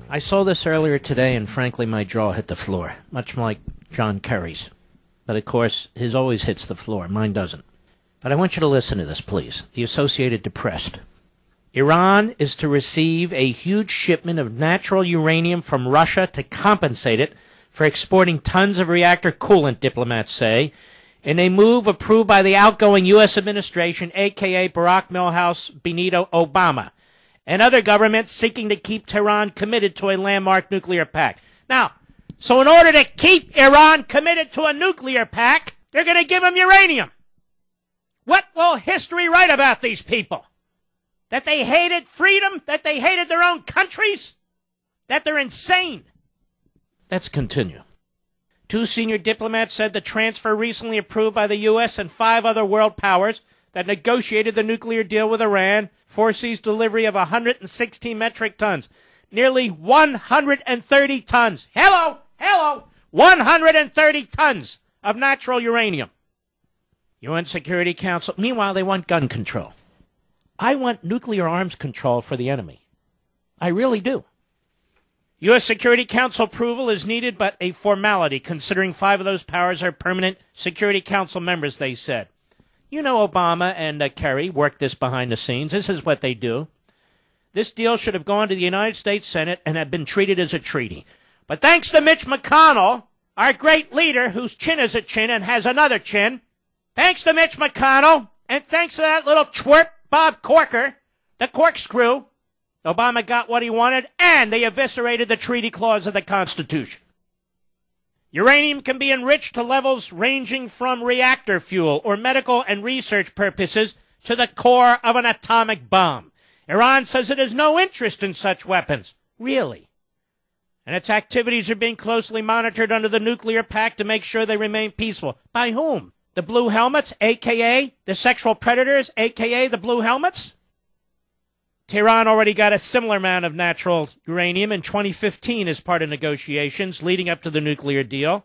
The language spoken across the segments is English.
I saw this earlier today, and frankly, my jaw hit the floor, much like John Kerry's. But, of course, his always hits the floor. Mine doesn't. But I want you to listen to this, please. The Associated Press. Iran is to receive a huge shipment of natural uranium from Russia to compensate it for exporting tons of reactor coolant, diplomats say, in a move approved by the outgoing U.S. administration, a.k.a. Barack Milhouse Benito Obama, and other governments seeking to keep Tehran committed to a landmark nuclear pact. Now, so in order to keep Iran committed to a nuclear pact, they're going to give them uranium. What will history write about these people? That they hated freedom? That they hated their own countries? That they're insane? Let's continue. 2 senior diplomats said the transfer recently approved by the U.S. and 5 other world powers that negotiated the nuclear deal with Iran foresees delivery of 116 metric tons, nearly 130 tons. Hello, 130 tons of natural uranium. UN Security Council. Meanwhile, they want gun control. I want nuclear arms control for the enemy. I really do. U.S. Security Council approval is needed, but a formality, considering 5 of those powers are permanent Security Council members, they said. You know Obama and Kerry worked this behind the scenes. This is what they do. This deal should have gone to the United States Senate and have been treated as a treaty. But thanks to Mitch McConnell, our great leader, whose chin is a chin and has another chin, thanks to Mitch McConnell, and thanks to that little twerp, Bob Corker, the corkscrew, Obama got what he wanted, and they eviscerated the treaty clause of the Constitution. Uranium can be enriched to levels ranging from reactor fuel or medical and research purposes to the core of an atomic bomb. Iran says it has no interest in such weapons. Really? And its activities are being closely monitored under the nuclear pact to make sure they remain peaceful. By whom? The Blue Helmets, a.k.a. the sexual predators, a.k.a. the Blue Helmets? Tehran already got a similar amount of natural uranium in 2015 as part of negotiations leading up to the nuclear deal,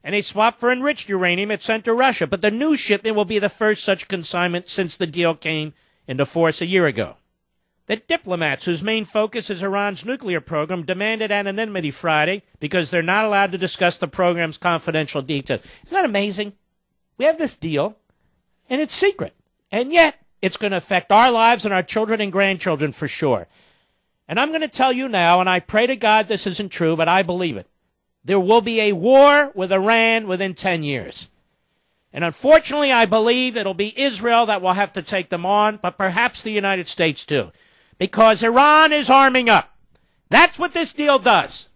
and a swap for enriched uranium it sent to Russia. But the new shipment will be the first such consignment since the deal came into force a year ago. The diplomats, whose main focus is Iran's nuclear program, demanded anonymity Friday because they're not allowed to discuss the program's confidential details. Isn't that amazing? We have this deal, and it's secret, and yet it's going to affect our lives and our children and grandchildren for sure. And I'm going to tell you now, and I pray to God this isn't true, but I believe it. There will be a war with Iran within 10 years. And unfortunately, I believe it'll be Israel that will have to take them on, but perhaps the United States too. Because Iran is arming up. That's what this deal does.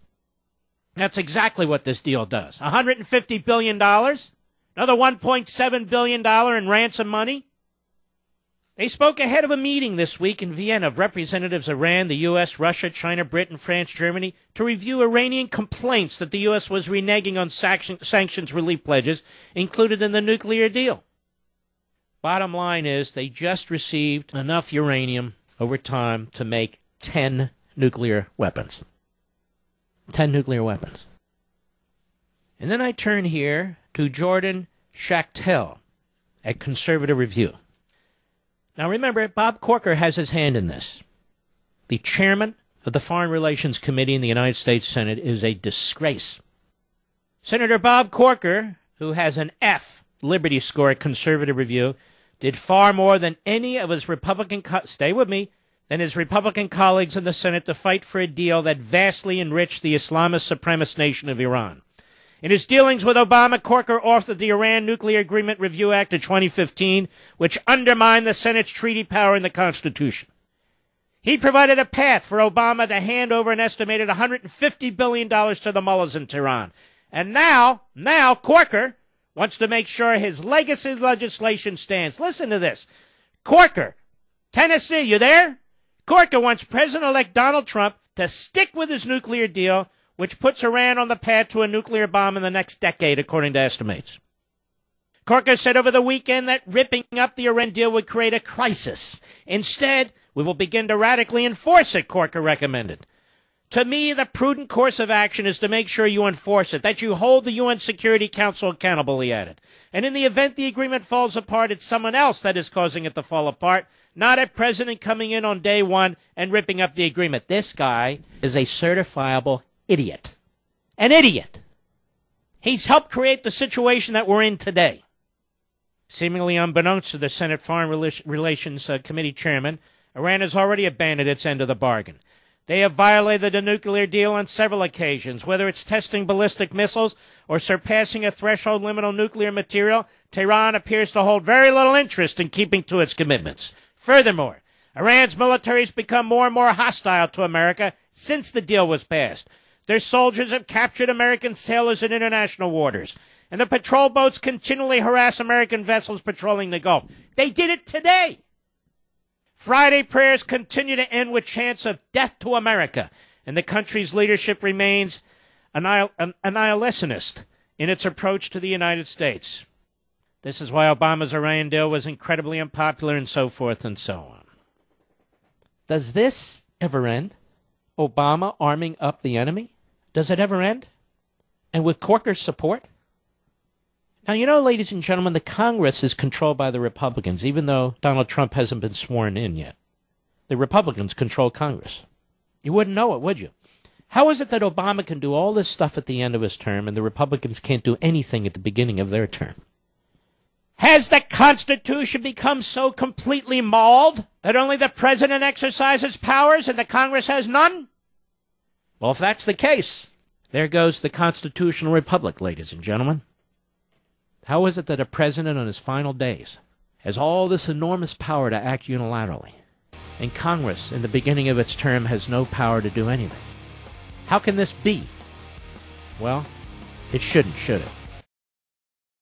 That's exactly what this deal does. $150 billion, another $1.7 billion in ransom money. They spoke ahead of a meeting this week in Vienna of representatives of Iran, the U.S., Russia, China, Britain, France, Germany, to review Iranian complaints that the U.S. was reneging on sanctions relief pledges included in the nuclear deal. Bottom line is they just received enough uranium over time to make 10 nuclear weapons. 10 nuclear weapons. And then I turn here to Jordan Schachtel at Conservative Review. Now remember, Bob Corker has his hand in this. The chairman of the Foreign Relations Committee in the United States Senate is a disgrace. Senator Bob Corker, who has an F Liberty score at Conservative Review, did far more than any of his stay with me, than his Republican colleagues in the Senate to fight for a deal that vastly enriched the Islamist supremacist nation of Iran. In his dealings with Obama, Corker authored the Iran Nuclear Agreement Review Act of 2015, which undermined the Senate's treaty power in the Constitution. He provided a path for Obama to hand over an estimated $150 billion to the mullahs in Tehran. And now Corker wants to make sure his legacy legislation stands. Listen to this. Corker, Tennessee, you there? Corker wants President-elect Donald Trump to stick with his nuclear deal, which puts Iran on the path to a nuclear bomb in the next decade, according to estimates. Corker said over the weekend that ripping up the Iran deal would create a crisis. Instead, we will begin to radically enforce it, Corker recommended. To me, the prudent course of action is to make sure you enforce it, that you hold the UN Security Council accountable, he added. And in the event the agreement falls apart, it's someone else that is causing it to fall apart, not a president coming in on day one and ripping up the agreement. This guy is a certifiable idiot. An idiot. He's helped create the situation that we're in today. Seemingly unbeknownst to the Senate Foreign Relations Committee chairman, Iran has already abandoned its end of the bargain. They have violated the nuclear deal on several occasions, whether it's testing ballistic missiles or surpassing a threshold limit on nuclear material. Tehran appears to hold very little interest in keeping to its commitments. Furthermore, Iran's military has become more and more hostile to America since the deal was passed. Their soldiers have captured American sailors in international waters, and the patrol boats continually harass American vessels patrolling the Gulf. They did it today. Friday prayers continue to end with chants of death to America, and the country's leadership remains annihilationist in its approach to the United States. This is why Obama's Iran deal was incredibly unpopular and so forth and so on. Does this ever end? Obama arming up the enemy? Does it ever end? And with Corker's support? Now, you know, ladies and gentlemen, the Congress is controlled by the Republicans, even though Donald Trump hasn't been sworn in yet. The Republicans control Congress. You wouldn't know it, would you? How is it that Obama can do all this stuff at the end of his term and the Republicans can't do anything at the beginning of their term? Has the Constitution become so completely mauled that only the president exercises powers and the Congress has none? Well, if that's the case, there goes the constitutional republic, ladies and gentlemen. How is it that a president on his final days has all this enormous power to act unilaterally, and Congress, in the beginning of its term, has no power to do anything? How can this be? Well, it shouldn't, should it?